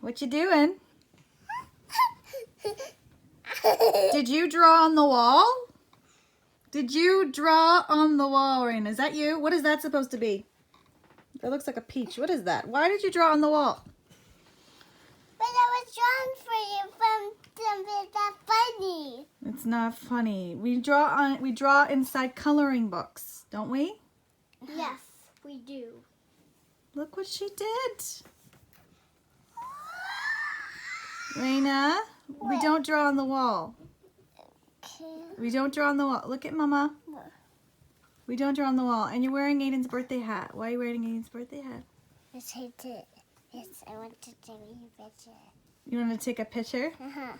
What you doing? Did you draw on the wall? Did you draw on the wall, Raina? Is that you? What is that supposed to be? That looks like a peach. What is that? Why did you draw on the wall? But I was drawing for you from something that's funny. It's not funny. We draw inside coloring books, don't we? Yes, we do. Look what she did. Raina, we don't draw on the wall. Okay. We don't draw on the wall. Look at Mama. We don't draw on the wall. And you're wearing Aiden's birthday hat. Why are you wearing Aiden's birthday hat? Yes, I did. Yes, I want to take a picture. You want to take a picture? Uh-huh.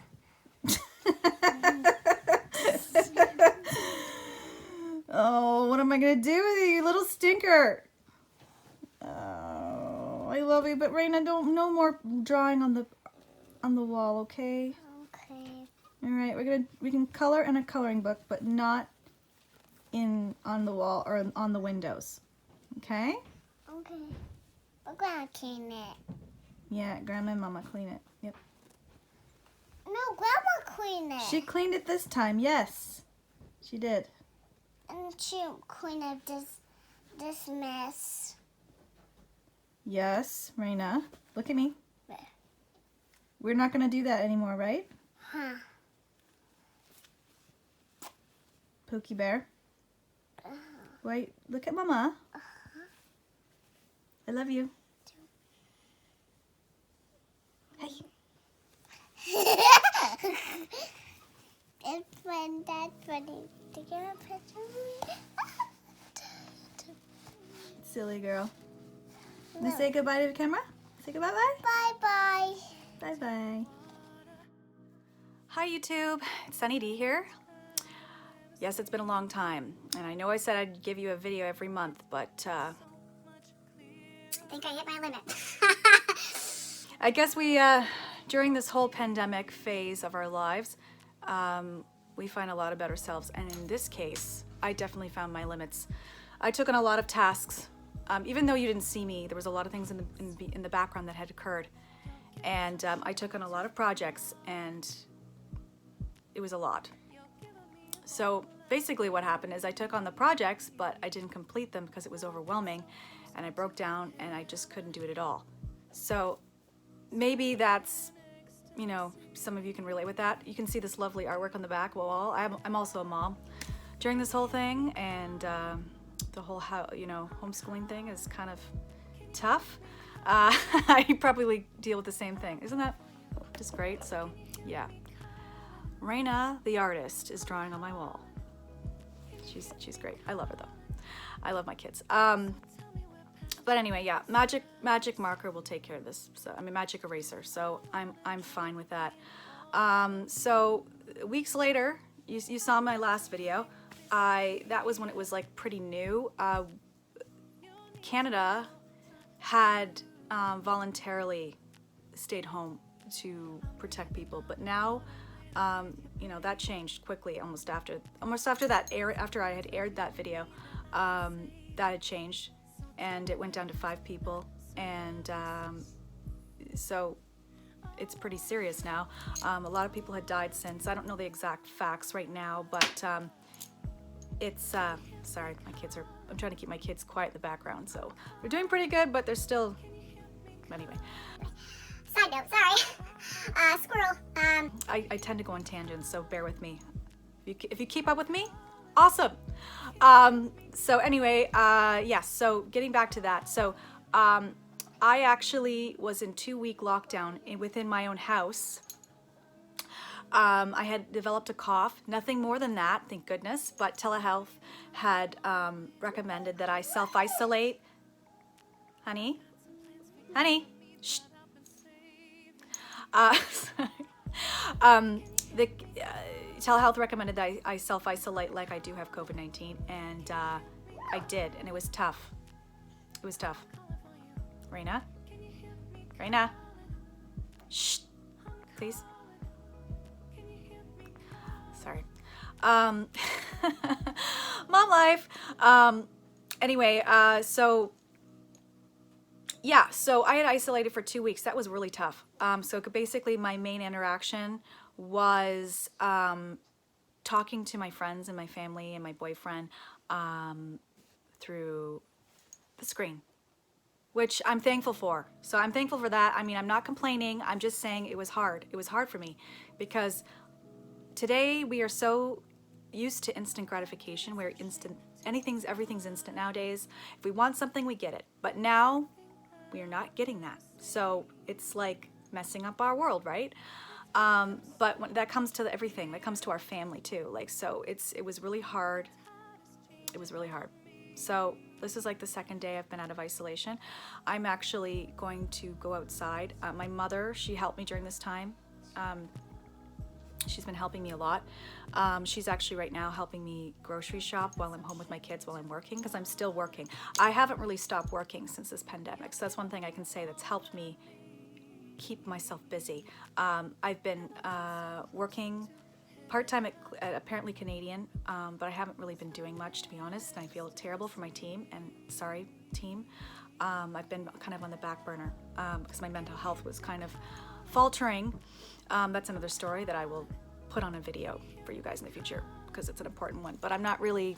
Oh, what am I going to do with you, you little stinker? Oh, I love you, but Raina, no more drawing on the wall, okay? Okay. All right, we can color in a coloring book, but not on the wall or on the windows. Okay? Okay. We're gonna clean it. Yeah, Grandma and Mama clean it. Yep. No, Grandma cleaned it. She cleaned it this time. Yes, she did. And she cleaned up this mess. Yes, Raina. Look at me. There. We're not gonna do that anymore, right? Huh. Pokey Bear. Wait, look at Mama. I love you. Hey. It's when Dad's ready to get a picture of me. Silly girl. Wanna say goodbye to the camera? Say goodbye bye. Bye-bye. Bye bye. Hi YouTube, it's Sunny D here. Yes, it's been a long time, and I know I said I'd give you a video every month, but I think I hit my limit. I guess we, during this whole pandemic phase of our lives, we find a lot about ourselves, and in this case, I definitely found my limits. I took on a lot of tasks. Even though you didn't see me, there was a lot of things in the background that had occurred, and I took on a lot of projects, and it was a lot. So basically what happened is I took on the projects, but I didn't complete them because it was overwhelming, and I broke down and I just couldn't do it at all. So maybe that's, you know, some of you can relate with that. You can see this lovely artwork on the back wall. I'm also a mom during this whole thing, and the whole homeschooling thing is kind of tough. I probably deal with the same thing. Isn't that just great? So yeah. Raina, the artist, is drawing on my wall. She's great. I love her though. I love my kids. But anyway, yeah, magic marker will take care of this. So I mean, magic eraser. So I'm fine with that. So weeks later, you saw my last video. That was when it was like pretty new. Canada had voluntarily stayed home to protect people, but now. You know, that changed quickly almost after I had aired that video. That had changed, and it went down to 5 people, and so it's pretty serious now. A lot of people had died since. I don't know the exact facts right now, but it's sorry, I'm trying to keep my kids quiet in the background, so they're doing pretty good, but they're still, anyway. Side note, sorry. Squirrel. I tend to go on tangents, so bear with me. If you keep up with me, awesome. So anyway, yes, so getting back to that. So I actually was in 2-week lockdown within my own house. I had developed a cough, nothing more than that, thank goodness, but telehealth had recommended that I self-isolate. Honey? Shh. The telehealth recommended that I self-isolate like I do have COVID-19, and I did, and it was tough. It was tough. Raina? Shh, please. Sorry. Mom life. Anyway, so yeah, so I had isolated for 2 weeks. That was really tough. So basically, my main interaction was talking to my friends and my family and my boyfriend through the screen, which I'm thankful for. So I'm thankful for that. I mean, I'm not complaining. I'm just saying it was hard. It was hard for me because today we are so used to instant gratification where everything's instant nowadays. If we want something, we get it. But now we are not getting that. So it's like messing up our world, right? But when that comes to everything, that comes to our family too. Like, so it was really hard. It was really hard. So this is like the second day I've been out of isolation. I'm actually going to go outside. My mother, she helped me during this time. She's been helping me a lot. She's actually right now helping me grocery shop while I'm home with my kids while I'm working, because I'm still working. I haven't really stopped working since this pandemic. So that's one thing I can say that's helped me keep myself busy. I've been working part-time at apparently Canadian, but I haven't really been doing much, to be honest, and I feel terrible for my team, and sorry, team. I've been kind of on the back burner because my mental health was kind of faltering. That's another story that I will put on a video for you guys in the future because it's an important one, but I'm not really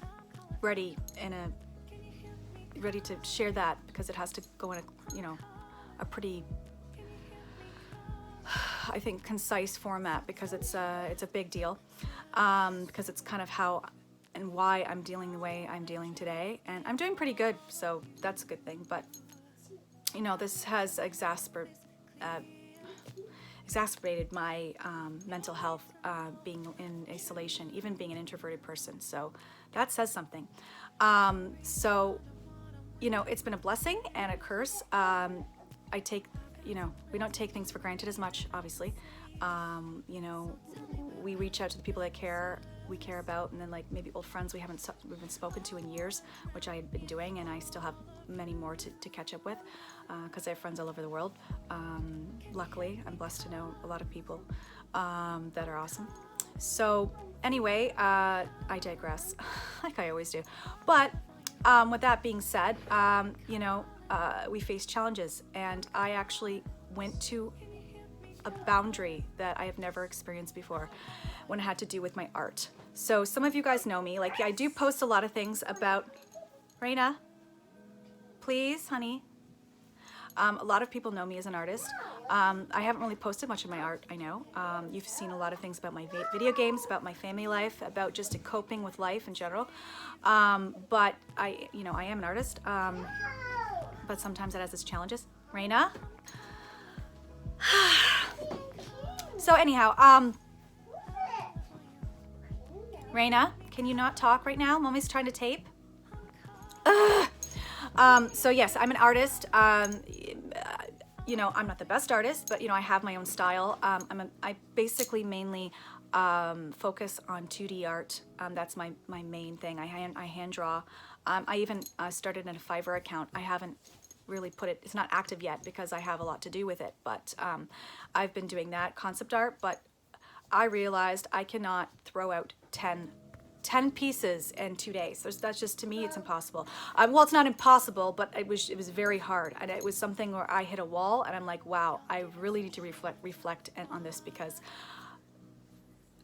ready to share that because it has to go in a pretty, I think, concise format, because it's a big deal, because it's kind of how and why I'm dealing the way I'm dealing today, and I'm doing pretty good, so that's a good thing. But this has exacerbated my mental health, being in isolation, even being an introverted person. So that says something. So it's been a blessing and a curse. I take, we don't take things for granted as much, obviously. We reach out to the people that we care about, and then like maybe old friends we've been spoken to in years, which I had been doing, and I still have many more to catch up with, because I have friends all over the world. Luckily, I'm blessed to know a lot of people that are awesome. So anyway, I digress, like I always do. But with that being said, we face challenges, and I actually went to a boundary that I have never experienced before when it had to do with my art. So some of you guys know me, like I do post a lot of things about, Raina, please, honey. A lot of people know me as an artist. I haven't really posted much of my art, I know. You've seen a lot of things about my video games, about my family life, about just coping with life in general. But I am an artist, but sometimes it has its challenges. Raina? So anyhow, Raina, can you not talk right now? Mommy's trying to tape. So yes, I'm an artist. I'm not the best artist, but I have my own style. I basically mainly focus on 2D art. That's my main thing. I hand draw. I even started in a Fiverr account. I haven't really it's not active yet because I have a lot to do with it, but I've been doing that concept art. But I realized I cannot throw out 10 pieces in 2 days. That's just, to me, it's impossible. Well, it's not impossible, but it was very hard, and it was something where I hit a wall, and I'm like, wow, I really need to reflect on this, because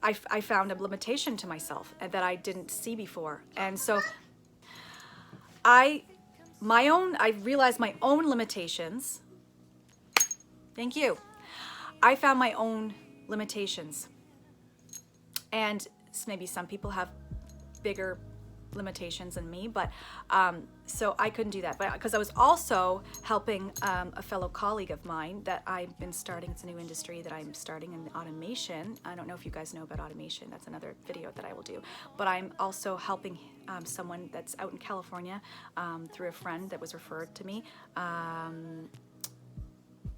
I found a limitation to myself and that I didn't see before, and so I realized my own limitations. Thank you. I found my own limitations, and maybe some people have bigger limitations than me, but so I couldn't do that. But because I was also helping a fellow colleague of mine that I've been starting, it's a new industry that I'm starting in automation. I don't know if you guys know about automation. That's another video that I will do. But I'm also helping someone that's out in California through a friend that was referred to me.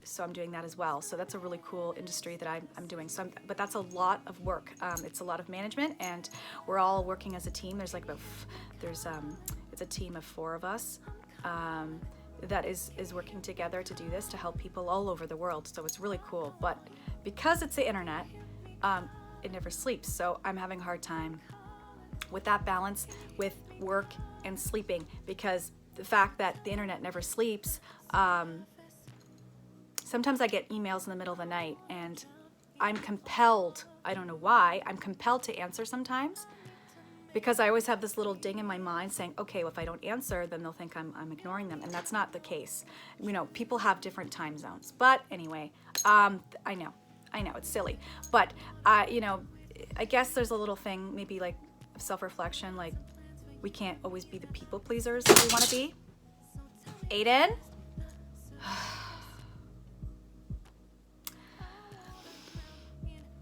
So I'm doing that as well. So that's a really cool industry that I'm doing. But that's a lot of work. It's a lot of management, and we're all working as a team. There's it's a team of 4 of us that is working together to do this, to help people all over the world. So it's really cool. But because it's the internet, it never sleeps. So I'm having a hard time with that balance with work and sleeping, because the fact that the internet never sleeps, sometimes I get emails in the middle of the night and I'm compelled, I don't know why, I'm compelled to answer sometimes because I always have this little ding in my mind saying, okay, well, if I don't answer, then they'll think I'm ignoring them. And that's not the case. You know, people have different time zones. But anyway, I know, it's silly. But, you know, I guess there's a little thing, maybe like self-reflection, like we can't always be the people pleasers that we want to be. Aiden?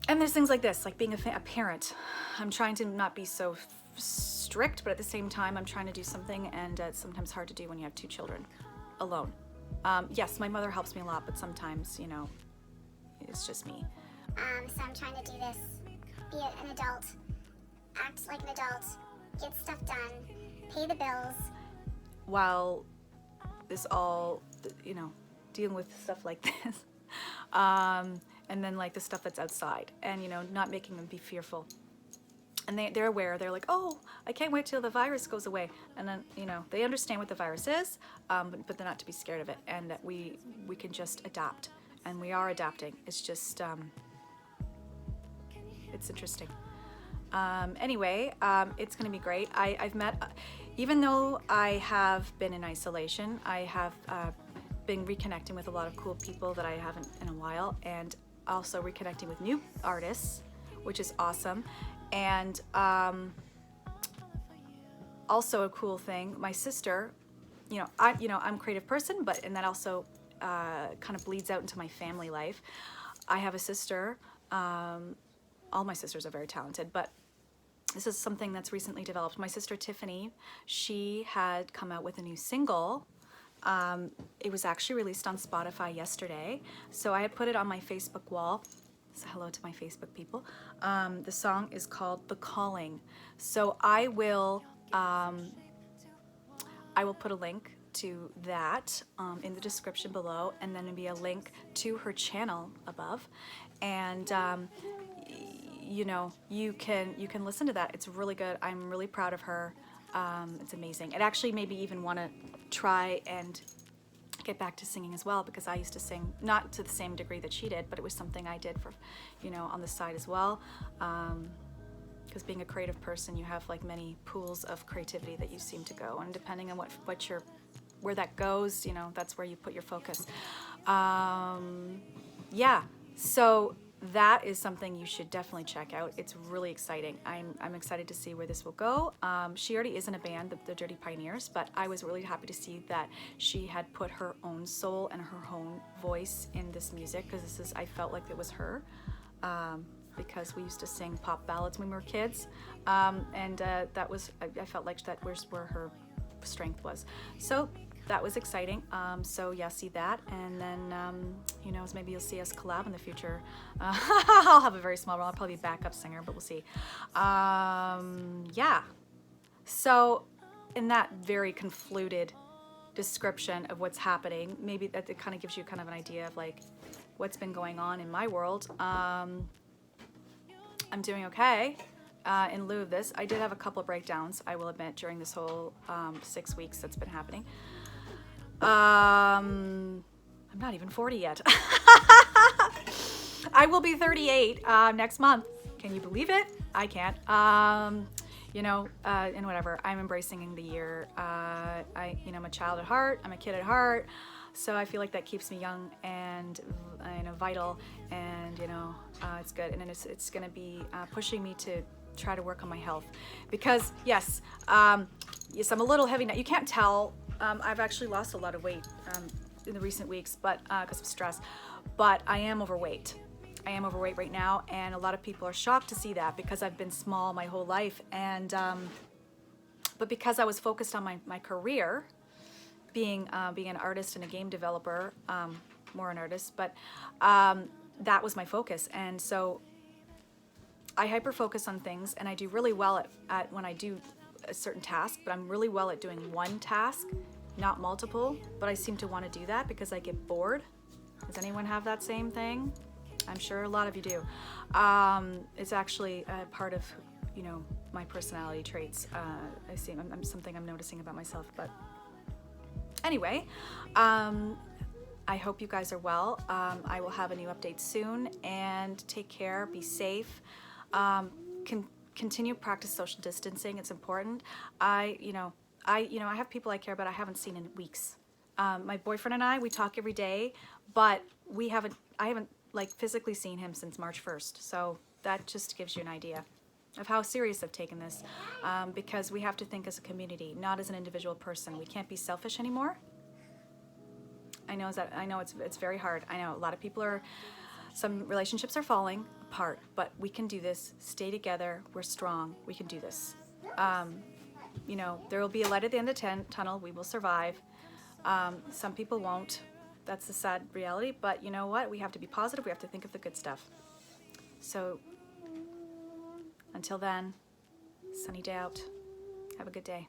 And there's things like this, like being a parent. I'm trying to not be so strict, but at the same time, I'm trying to do something, and it's sometimes hard to do when you have 2 children alone. Yes, my mother helps me a lot, but sometimes, you know, it's just me. So I'm trying to do this, be an adult, act like an adult, get stuff done, pay the bills. While this all, you know, dealing with stuff like this. And then like the stuff that's outside, and you know, not making them be fearful. And they're aware, they're like, oh, I can't wait till the virus goes away. And then, you know, they understand what the virus is, but they're not to be scared of it, and that we can just adapt. And we are adapting. It's just, it's interesting. Anyway, it's gonna be great. I've met, even though I have been in isolation, I have been reconnecting with a lot of cool people that I haven't in a while, and also reconnecting with new artists, which is awesome. And also a cool thing, my sister, you know, I'm a creative person, and that also kind of bleeds out into my family life. I have a sister, all my sisters are very talented, but this is something that's recently developed. My sister Tiffany, she had come out with a new single. It was actually released on Spotify yesterday, so I had put it on my Facebook wall. So hello to my Facebook people. The song is called The Calling. So I will put a link to that in the description below, and then there'll be a link to her channel above. And you know, you can listen to that. It's really good. I'm really proud of her. It's amazing. It actually made me even want to try and get back to singing as well, because I used to sing, not to the same degree that she did, but it was something I did for, you know, on the side as well. Because being a creative person, you have like many pools of creativity that you seem to go, and depending on where that goes, you know, that's where you put your focus. Yeah, so that is something you should definitely check out. It's really exciting. I'm excited to see where this will go. She already is in a band, the Dirty Pioneers, but I was really happy to see that she had put her own soul and her own voice in this music, because I felt like it was her, because we used to sing pop ballads when we were kids, and that was, I felt like that was where her strength was. So that was exciting. So yeah, see that, and then who knows, maybe you'll see us collab in the future. I'll have a very small role. I'll probably be backup singer, but we'll see. Yeah. So in that very convoluted description of what's happening, maybe that it kind of gives you kind of an idea of like what's been going on in my world. I'm doing okay. In lieu of this, I did have a couple of breakdowns, I will admit, during this whole 6 weeks that's been happening. I'm not even 40 yet. I will be 38 next month. Can you believe it? I can't. You know, and whatever. I'm embracing the year. You know, I'm a child at heart. I'm a kid at heart. So I feel like that keeps me young and you know, vital, and you know, it's good. And then it's going to be pushing me to try to work on my health, because yes, yes, I'm a little heavy now. You can't tell. I've actually lost a lot of weight in the recent weeks, but because of stress. But I am overweight. I am overweight right now, and a lot of people are shocked to see that, because I've been small my whole life, and but because I was focused on my career, being an artist and a game developer, more an artist, but that was my focus, and so I hyper focus on things, and I do really well at when I do a certain task, but I'm really well at doing one task, not multiple, but I seem to want to do that because I get bored. Does anyone have that same thing? I'm sure a lot of you do. It's actually a part of, you know, my personality traits. I see, I'm something I'm noticing about myself, but anyway, I hope you guys are well. I will have a new update soon, and take care, be safe. Continue practice social distancing. It's important. I have people I care about I haven't seen in weeks. My boyfriend and I, we talk every day, but I haven't like physically seen him since March 1st. So that just gives you an idea of how serious I've taken this, because we have to think as a community, not as an individual person. We can't be selfish anymore. I know it's very hard. I know a lot of people some relationships are falling apart, but we can do this. Stay together. We're strong. We can do this. There will be a light at the end of the tunnel. We will survive. Some people won't. That's the sad reality. But you know what? We have to be positive. We have to think of the good stuff. So until then, sunny day out. Have a good day.